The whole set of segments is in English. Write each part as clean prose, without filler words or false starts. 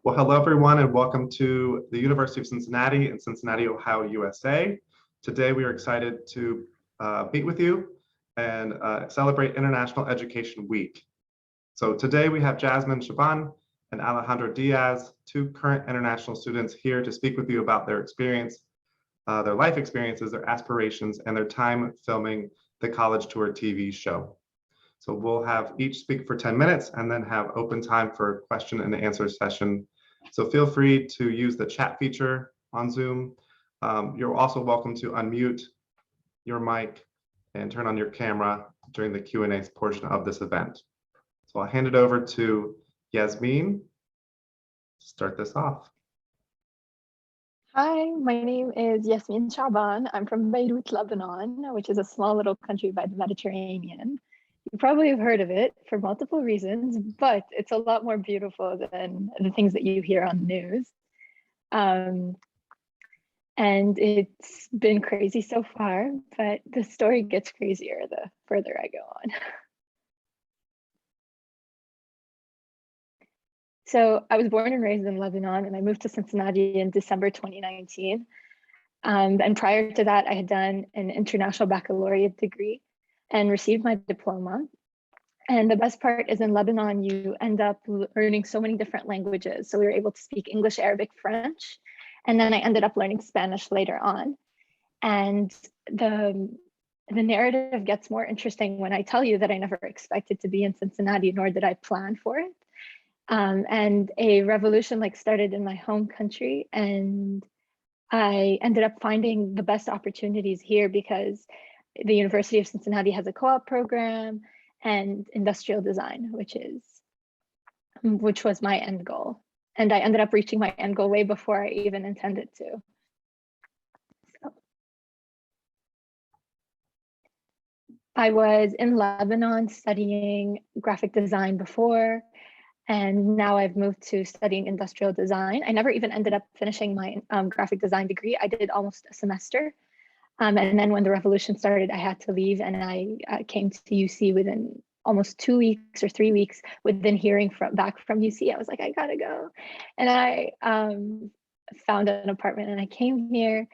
Well, hello everyone, and welcome to the University of Cincinnati in Cincinnati, Ohio, USA. Today we are excited to meet with you and celebrate International Education Week. So today we have Jasmine Shaban and Alejandro Diaz, two current international students here to speak with you about their experience, their life experiences, their aspirations, and their time filming the College Tour TV show. So we'll have each speak for 10 minutes and then have open time for a question and answer session. So feel free to use the chat feature on Zoom. You're also welcome to unmute your mic and turn on your camera during the Q&A portion of this event. So I'll hand it over to Yasmin to start this off. Hi, my name is Yasmin Shaban. I'm from Beirut, Lebanon, which is a small little country by the Mediterranean. You probably have heard of it for multiple reasons, but it's a lot more beautiful than the things that you hear on the news. And it's been crazy so far, but the story gets crazier the further I go on. So I was born and raised in Lebanon, and I moved to Cincinnati in December 2019. And prior to that, I had done an international baccalaureate degree and received my diploma. And the best part is in Lebanon, you end up learning so many different languages. So we were able to speak English, Arabic, French, and then I ended up learning Spanish later on. And the narrative gets more interesting when I tell you that I never expected to be in Cincinnati, nor did I plan for it. And a revolution started in my home country, and I ended up finding the best opportunities here because the University of Cincinnati has a co-op program and industrial design, which was my end goal. And I ended up reaching my end goal way before I even intended to. So, I was in Lebanon studying graphic design before, and now I've moved to studying industrial design. I never even ended up finishing my graphic design degree. I did almost a semester. And then when the revolution started, I had to leave, and I came to UC within almost 2 weeks or 3 weeks within hearing back from UC. I was like, I gotta go. And I found an apartment and I came here,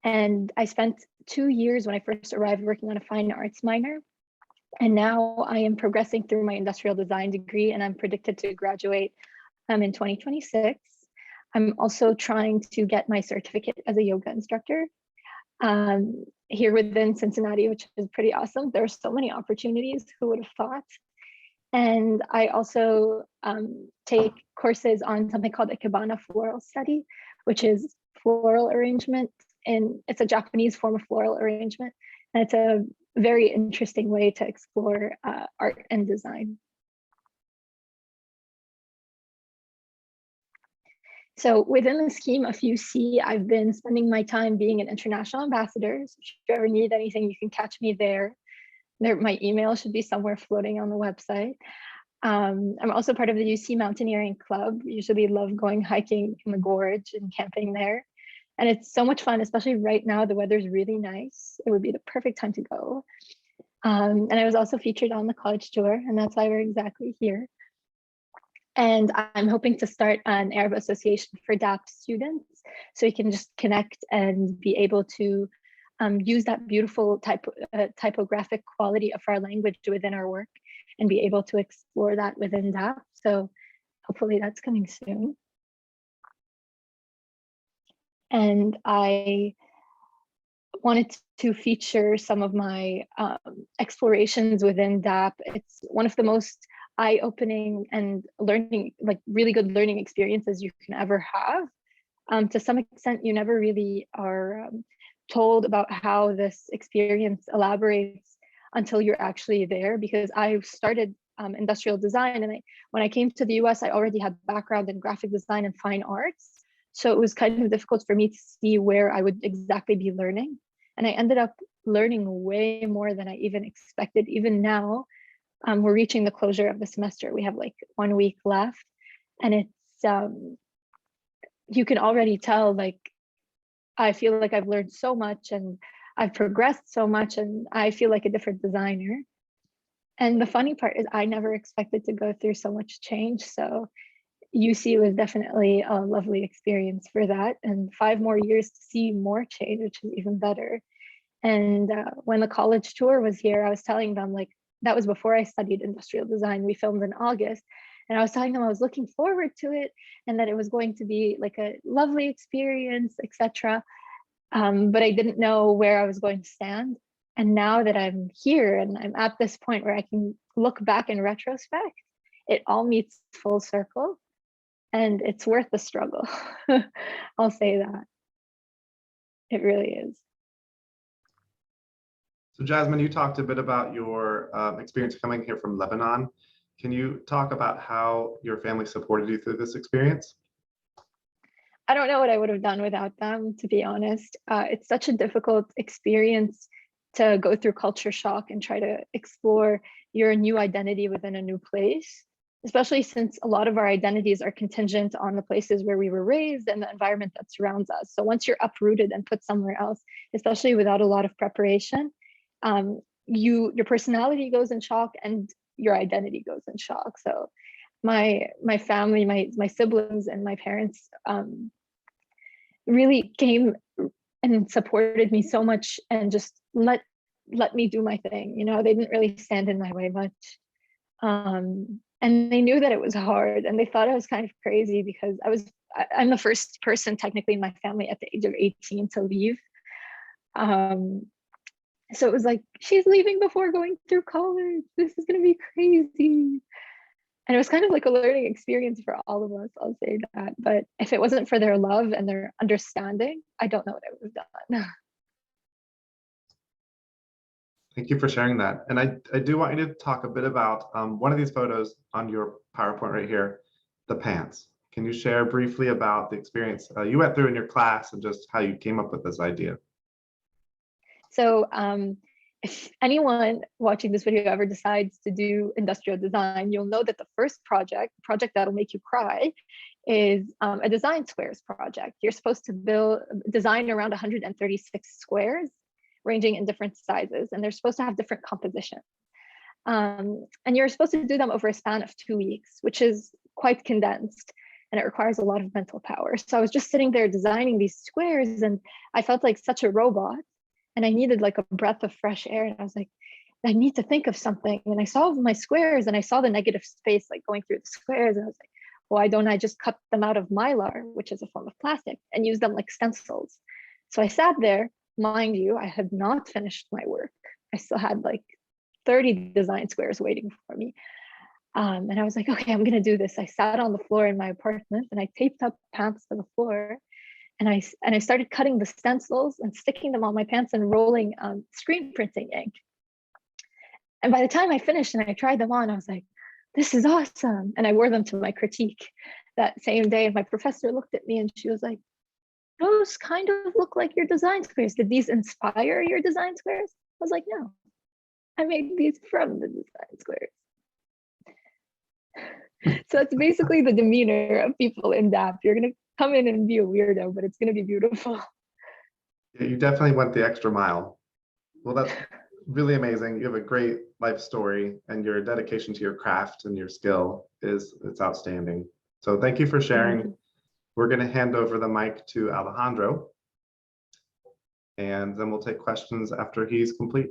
and I spent 2 years when I first arrived working on a fine arts minor. And now I am progressing through my industrial design degree, and I'm predicted to graduate in 2026. I'm also trying to get my certificate as a yoga instructor here within Cincinnati, which is pretty awesome. There are so many opportunities, who would have thought? And I also take courses on something called Ikebana floral study, which is floral arrangement, and it's a Japanese form of floral arrangement. And it's a very interesting way to explore art and design. So within the scheme of UC, I've been spending my time being an international ambassador. So if you ever need anything, you can catch me there. My email should be somewhere floating on the website. I'm also part of the UC Mountaineering Club. Usually love going hiking in the gorge and camping there. And it's so much fun, especially right now, the weather's really nice. It would be the perfect time to go. And I was also featured on the college tour, and that's why we're exactly here. And I'm hoping to start an Arab Association for DAP students, so we can just connect and be able to use that beautiful typographic quality of our language within our work and be able to explore that within DAP. So hopefully that's coming soon. And I wanted to feature some of my explorations within DAP. It's one of the most eye-opening and really good learning experiences you can ever have. To some extent, you never really are told about how this experience elaborates until you're actually there, because I started industrial design, and when I came to the US, I already had background in graphic design and fine arts. So it was kind of difficult for me to see where I would exactly be learning. And I ended up learning way more than I even expected. Even now, we're reaching the closure of the semester. We have 1 week left, and it's, you can already tell, I feel like I've learned so much and I've progressed so much, and I feel like a different designer. And the funny part is I never expected to go through so much change. So UC was definitely a lovely experience for that, and 5 more years to see more change, which is even better. And when the college tour was here, I was telling them, like, that was before I studied industrial design. We filmed in August, and I was telling them I was looking forward to it and that it was going to be like a lovely experience, etc. But I didn't know where I was going to stand. And now that I'm here and I'm at this point where I can look back in retrospect, it all meets full circle, and it's worth the struggle. I'll say that. It really is. So Jasmine, you talked a bit about your experience coming here from Lebanon. Can you talk about how your family supported you through this experience? I don't know what I would have done without them, to be honest. It's such a difficult experience to go through culture shock and try to explore your new identity within a new place, especially since a lot of our identities are contingent on the places where we were raised and the environment that surrounds us. So once you're uprooted and put somewhere else, especially without a lot of preparation, your personality goes in shock and your identity goes in shock. So my family, my siblings and my parents really came and supported me so much and just let me do my thing. You know, they didn't really stand in my way much. And they knew that it was hard, and they thought I was kind of crazy because I'm the first person technically in my family at the age of 18 to leave. So it was like, she's leaving before going through college. This is going to be crazy. And it was kind of like a learning experience for all of us, I'll say that. But if it wasn't for their love and their understanding, I don't know what I would have done. Thank you for sharing that. And I do want you to talk a bit about one of these photos on your PowerPoint right here, the pants. Can you share briefly about the experience you went through in your class and just how you came up with this idea? So if anyone watching this video ever decides to do industrial design, you'll know that the first project that'll make you cry, is a design squares project. You're supposed to design around 136 squares, ranging in different sizes, and they're supposed to have different compositions. And you're supposed to do them over a span of 2 weeks, which is quite condensed, and it requires a lot of mental power. So I was just sitting there designing these squares, and I felt like such a robot, and I needed like a breath of fresh air. And I was like, I need to think of something. And I saw my squares and I saw the negative space like going through the squares. And I was like, why don't I just cut them out of mylar, which is a form of plastic, and use them like stencils? So I sat there, mind you, I had not finished my work. I still had like 30 design squares waiting for me. And I was like, okay, I'm gonna do this. I sat on the floor in my apartment and I taped up pants to the floor. And I started cutting the stencils and sticking them on my pants and rolling screen printing ink. And by the time I finished and I tried them on, I was like, this is awesome. And I wore them to my critique that same day. And my professor looked at me and she was like, those kind of look like your design squares. Did these inspire your design squares? I was like, no, I made these from the design squares. So it's basically the demeanor of people in DAP. You're going to come in and be a weirdo, but it's going to be beautiful. Yeah, you definitely went the extra mile. Well, that's really amazing. You have a great life story, and your dedication to your craft and your skill it's outstanding. So thank you for sharing. We're going to hand over the mic to Alejandro, and then we'll take questions after he's complete.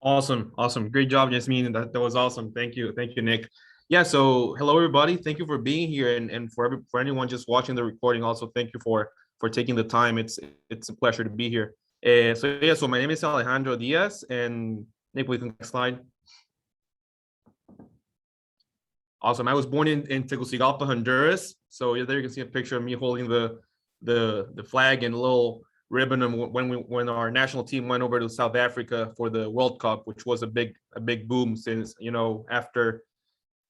Awesome. Great job, Jasmine. That was awesome. Thank you, Nick. Yeah, so hello everybody. Thank you for being here, and for anyone just watching the recording, also thank you for taking the time. It's a pleasure to be here. So my name is Alejandro Diaz, and Nick, with the next slide. Awesome. I was born in Tegucigalpa, Honduras. So there you can see a picture of me holding the flag and a little ribbon when our national team went over to South Africa for the World Cup, which was a big boom, since, you know, after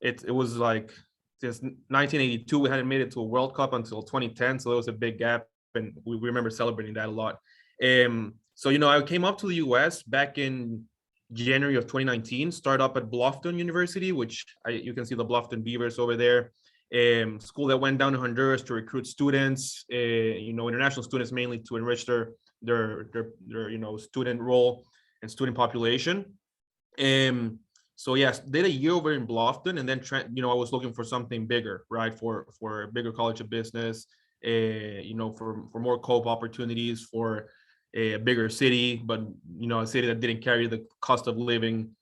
it was like since 1982 we hadn't made it to a World Cup until 2010, so there was a big gap, and we remember celebrating that a lot. So, you know, I came up to the US back in January of 2019, started up at Bluffton University, which you can see the Bluffton Beavers over there. School that went down to Honduras to recruit students, you know, international students, mainly to enrich their student role and student population. So yes, did a year over in Bluffton, and then I was looking for something bigger, right? For a bigger college of business, for more co-op opportunities, for a bigger city, but a city that didn't carry the cost of living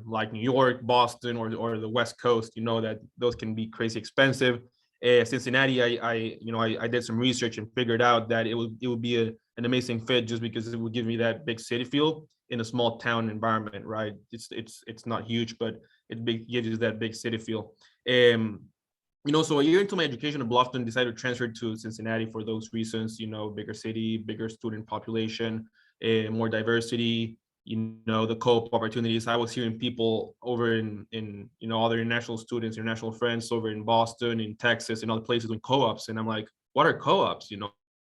like New York, Boston, or the West Coast. That those can be crazy expensive. Cincinnati, I did some research and figured out that it would be an amazing fit, just because it would give me that big city feel in a small town environment, right? It's not huge, but gives you that big city feel. So a year into my education in Bluffton, decided to transfer to Cincinnati for those reasons. Bigger city, bigger student population, more diversity. The co-op opportunities. I was hearing people over in other international students, international friends over in Boston, in Texas, and other places doing co-ops, and I'm like, what are co-ops?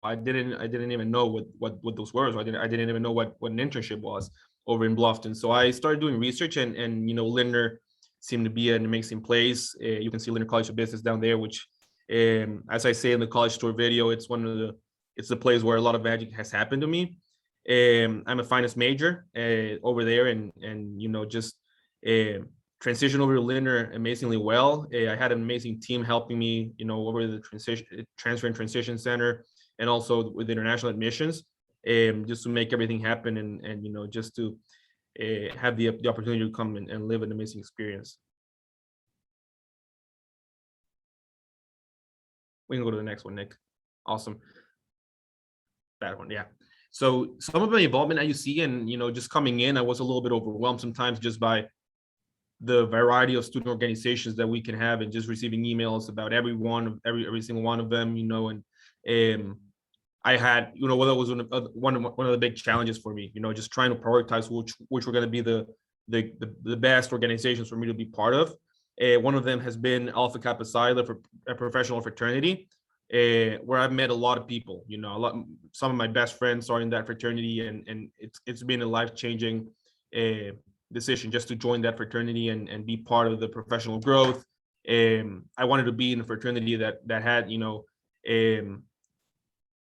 I didn't even know what those were. So I didn't even know what an internship was over in Bluffton. So I started doing research, and Lindner seemed to be an amazing place. You can see Lindner College of Business down there, which, as I say in the college tour video, it's the place where a lot of magic has happened to me. I'm a finance major over there, and just transition over to Lindner amazingly well. I had an amazing team helping me, over the transfer and transition center, and also with international admissions, just to make everything happen, and just to have the opportunity to come and live an amazing experience. We can go to the next one, Nick. Awesome. That one, yeah. So some of my involvement at UC, and just coming in, I was a little bit overwhelmed sometimes just by the variety of student organizations that we can have, and just receiving emails about every single one of them, and I had, that was one of the big challenges for me, just trying to prioritize which were going to be the best organizations for me to be part of. One of them has been Alpha Kappa Psi, for a professional fraternity, where I've met a lot of people. Some of my best friends are in that fraternity, and it's been a life-changing decision just to join that fraternity and be part of the professional growth. I wanted to be in a fraternity that had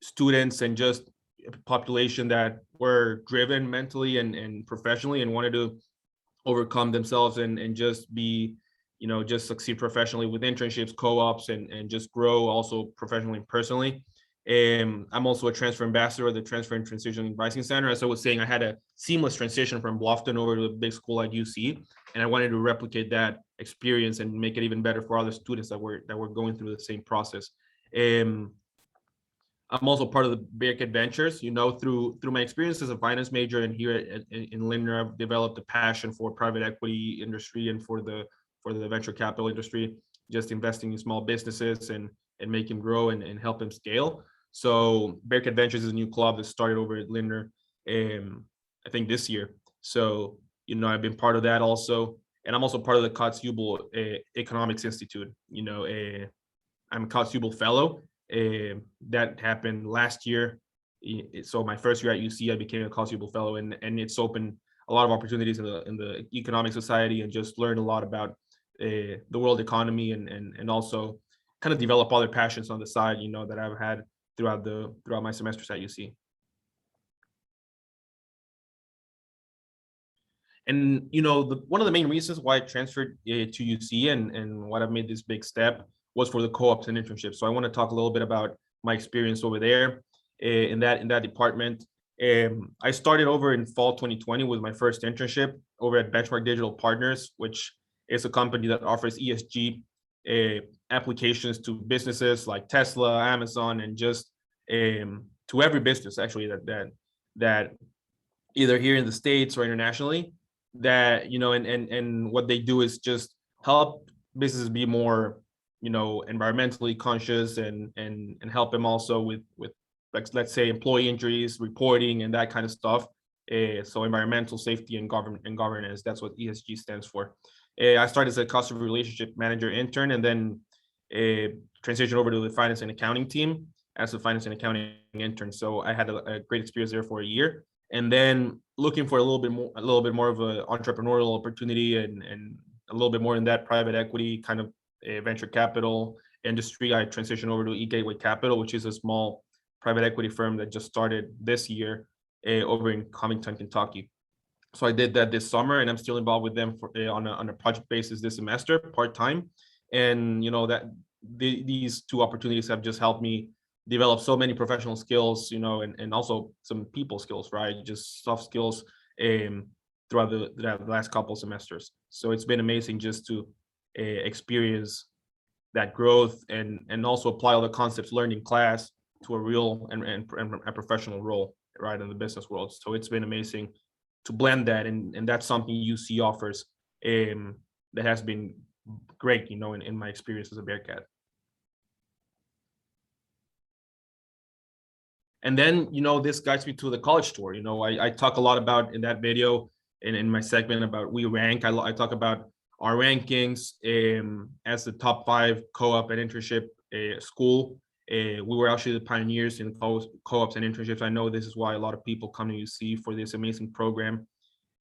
students and just a population that were driven mentally and professionally, and wanted to overcome themselves and just be, just succeed professionally with internships, co-ops, and just grow also professionally and personally. I'm also a transfer ambassador of the Transfer and Transition Advising Center. As I was saying, I had a seamless transition from Bluffton over to the big school at UC, and I wanted to replicate that experience and make it even better for other students that were going through the same process. I'm also part of the Big Adventures. Through my experience as a finance major, and here in Lindner, I've developed a passion for private equity industry and for the venture capital industry, just investing in small businesses and make them grow and help them scale. So Big Adventures is a new club that started over at Lindner, I think this year. So I've been part of that also, and I'm also part of the Kotzebue Economics Institute. I'm a Kotzebue fellow. That happened last year. So my first year at UC, I became a Kotzebue fellow, and it's opened a lot of opportunities in the economic society, and just learned a lot about the world economy, and also kind of develop other passions on the side, that I've had throughout my semesters at UC. And one of the main reasons why I transferred to UC and what I've made this big step was for the co-ops and internships. So I want to talk a little bit about my experience over there in that department. I started over in fall 2020 with my first internship over at Benchmark Digital Partners, which is a company that offers ESG applications to businesses like Tesla, Amazon, and just to every business actually that either here in the States or internationally, that and what they do is just help businesses be more environmentally conscious, and help them also with like, let's say, employee injuries reporting and that kind of stuff. So environmental safety and governance, that's what ESG stands for. I started as a customer relationship manager intern, and then transitioned over to the finance and accounting team as a finance and accounting intern. So I had a great experience there for a year, and then looking for a little bit more of an entrepreneurial opportunity, and a little bit more in that private equity kind of venture capital industry. I transitioned over to eGateway Capital, which is a small private equity firm that just started this year over in Covington, Kentucky. So I did that this summer, and I'm still involved with them for, on a project basis this semester, part-time. And these two opportunities have just helped me develop so many professional skills, and also some people skills, right? Just soft skills throughout the last couple semesters. So it's been amazing just to experience that growth and also apply all the concepts learned in class to a real and a professional role, right, in the business world. So it's been amazing to blend that, and that's something UC offers that has been great, in my experience as a Bearcat. And then, this guides me to the college tour. I talk a lot about in that video and in my segment about We Rank. I talk about our rankings as the top 5 co-op and internship school. We were actually the pioneers in co-ops and internships. I know this is why a lot of people come to UC for this amazing program,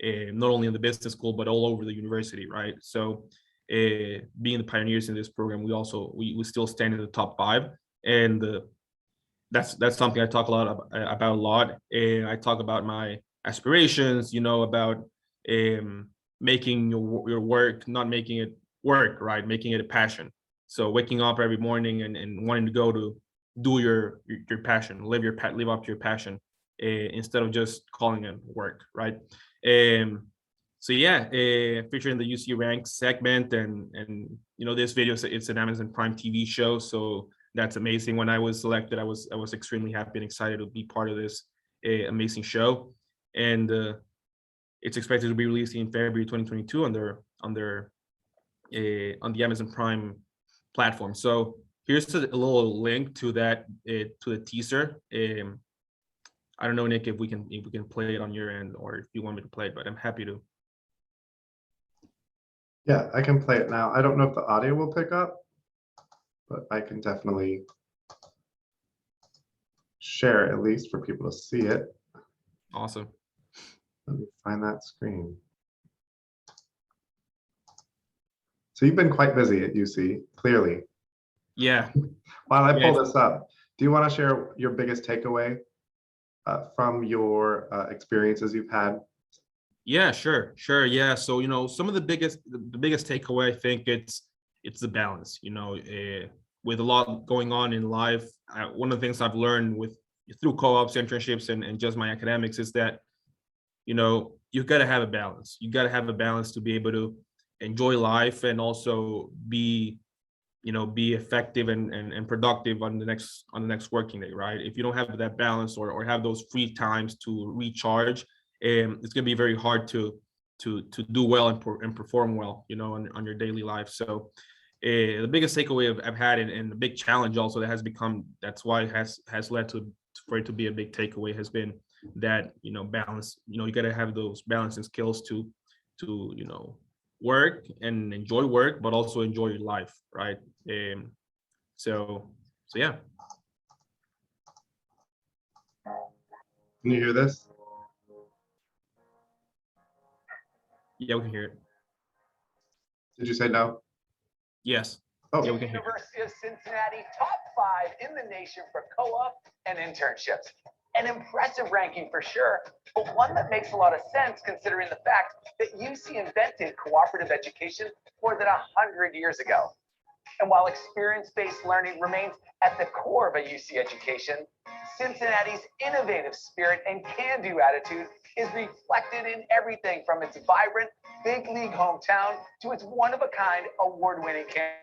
not only in the business school, but all over the university, right? So being the pioneers in this program, we still stand in the top 5. And that's something I talk about a lot. And I talk about my aspirations, about making your work, not making it work, right? Making it a passion. So waking up every morning and wanting to go to do your passion, live up to your passion, instead of just calling it work, right? So yeah, featuring the UC Rank segment, and this video, it's an Amazon Prime TV show, so that's amazing. When I was selected, I was extremely happy and excited to be part of this amazing show, and it's expected to be released in February 2022 on the Amazon Prime platform. So here's a little link to that to the teaser. I don't know, Nick, if we can play it on your end, or if you want me to play it, but I'm happy to. Yeah, I can play it now. I don't know if the audio will pick up, but I can definitely share at least for people to see it. Awesome. Let me find that screen. So you've been quite busy at UC, clearly. Yeah. While I pull this up, do you want to share your biggest takeaway from your experiences you've had? Yeah, sure. Yeah. So, some of the biggest takeaway, I think it's the balance, with a lot going on in life. One of the things I've learned through co-ops, internships, and just my academics is that, you've got to have a balance. You got to have a balance to be able to enjoy life and also be effective and productive on the next working day, right? If you don't have that balance or have those free times to recharge, it's going to be very hard to do well and perform well, on your daily life. So the biggest takeaway I've had, and the big challenge also that's why it has led for it to be a big takeaway, has been that, balance. You got to have those balancing skills to work and enjoy work, but also enjoy your life, right? So yeah. Can you hear this? Yeah, we can hear it. Did you say no? Yes. Oh. Yeah, we can hear it. University of Cincinnati, top 5 in the nation for co-op and internships. An impressive ranking for sure, but one that makes a lot of sense considering the fact that UC invented cooperative education more than 100 years ago. And while experience-based learning remains at the core of a UC education, Cincinnati's innovative spirit and can-do attitude is reflected in everything from its vibrant big league hometown to its one-of-a-kind award-winning campus.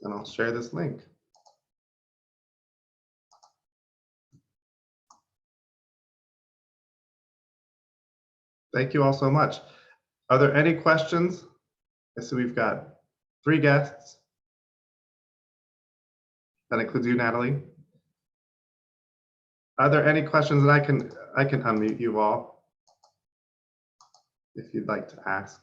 And I'll share this link. Thank you all so much. Are there any questions? I see we've got 3 guests. That includes you, Natalie. Are there any questions that I can unmute you all if you'd like to ask?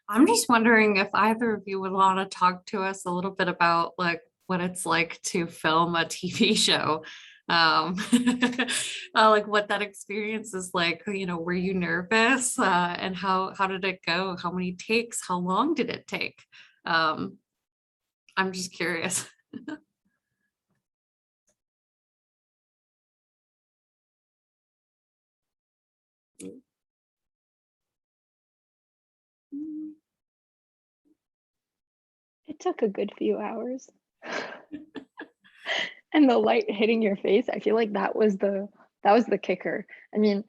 I'm just wondering if either of you would want to talk to us a little bit about like what it's like to film a TV show. Like what that experience is like, you know, were you nervous? And how did it go? How many takes? How long did it take? I'm just curious. It took a good few hours. And the light hitting your face, I feel like that was the kicker. I mean,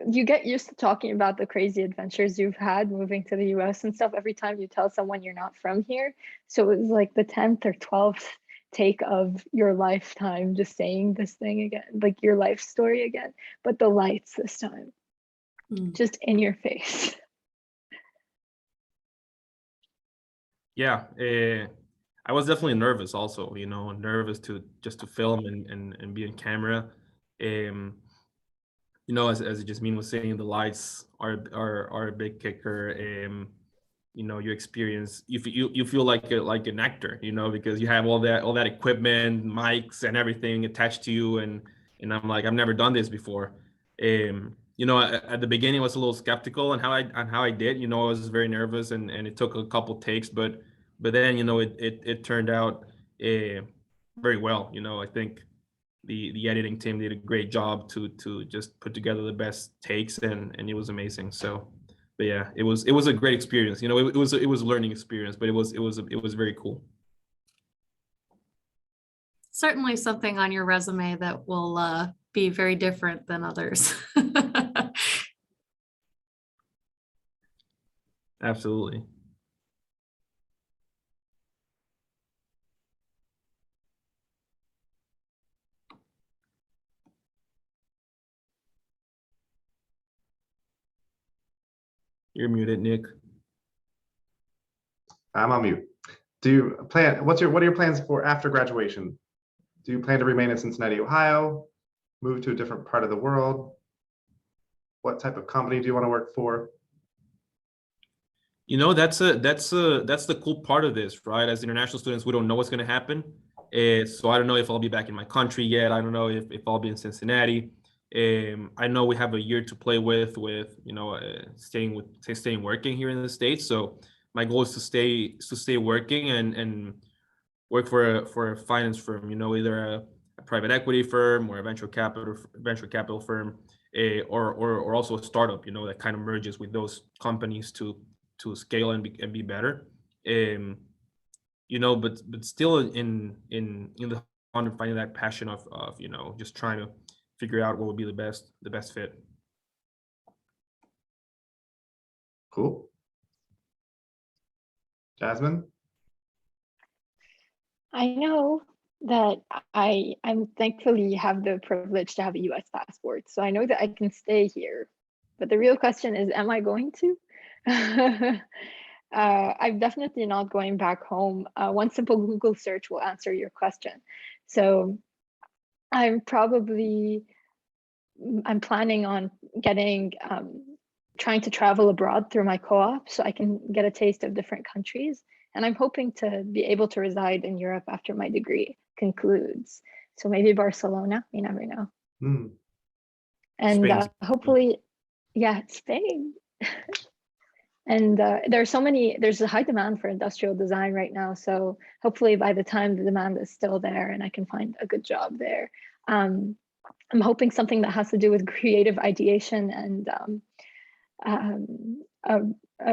you get used to talking about the crazy adventures you've had moving to the US and stuff every time you tell someone you're not from here. So it was like the 10th or 12th take of your lifetime just saying this thing again, like your life story again, but the lights this time, just in your face. Yeah, I was definitely nervous also, you know, nervous to film and be in camera. You know, as Jasmine was saying, the lights are a big kicker. You know, you feel like an actor, you know, because you have all that equipment, mics and everything attached to you, and I'm like, I've never done this before. You know, at the beginning I was a little skeptical on how I did, you know, I was very nervous and it took a couple takes, but then, you know, it turned out very well. You know, I think the editing team did a great job to just put together the best takes, and it was amazing. So, but yeah, it was a great experience. You know, it was a learning experience, but it was very cool. Certainly something on your resume that will be very different than others. Absolutely. You're muted, Nick. I'm on mute. What are your plans for after graduation? Do you plan to remain in Cincinnati, Ohio? Move to a different part of the world? What type of company do you want to work for? You know, that's the cool part of this, right? As international students, we don't know what's going to happen. So I don't know if I'll be back in my country yet. I don't know if I'll be in Cincinnati. I know we have a year to play with you know, staying working here in the States. So my goal is to stay working and work for a finance firm. You know, either a private equity firm or a venture capital firm, or also a startup. You know, that kind of merges with those companies to scale and be better. You know, but still in the hunt of finding that passion of you know, just trying to figure out what would be the best fit. Cool. Jasmine? I know that I'm thankfully have the privilege to have a US passport. So I know that I can stay here. But the real question is, am I going to? I'm definitely not going back home. One simple Google search will answer your question. So I'm planning on trying to travel abroad through my co-op so I can get a taste of different countries. And I'm hoping to be able to reside in Europe after my degree concludes. So maybe Barcelona, you never know. And hopefully, yeah, Spain. And there's a high demand for industrial design right now. So hopefully by the time the demand is still there and I can find a good job there, I'm hoping something that has to do with creative ideation and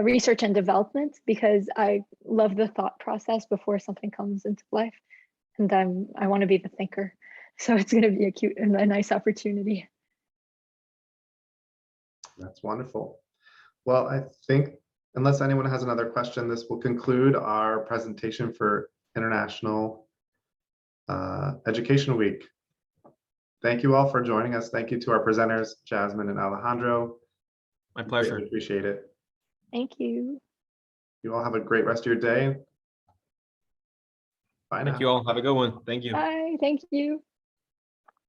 research and development, because I love the thought process before something comes into life, and I want to be the thinker. So it's going to be a nice opportunity. That's wonderful. Well, I think unless anyone has another question, this will conclude our presentation for International Education Week. Thank you all for joining us. Thank you to our presenters, Jasmine and Alejandro. My pleasure. Greatly appreciate it. Thank you. You all have a great rest of your day. Bye now. Thank you all. Have a good one. Thank you. Bye. Thank you.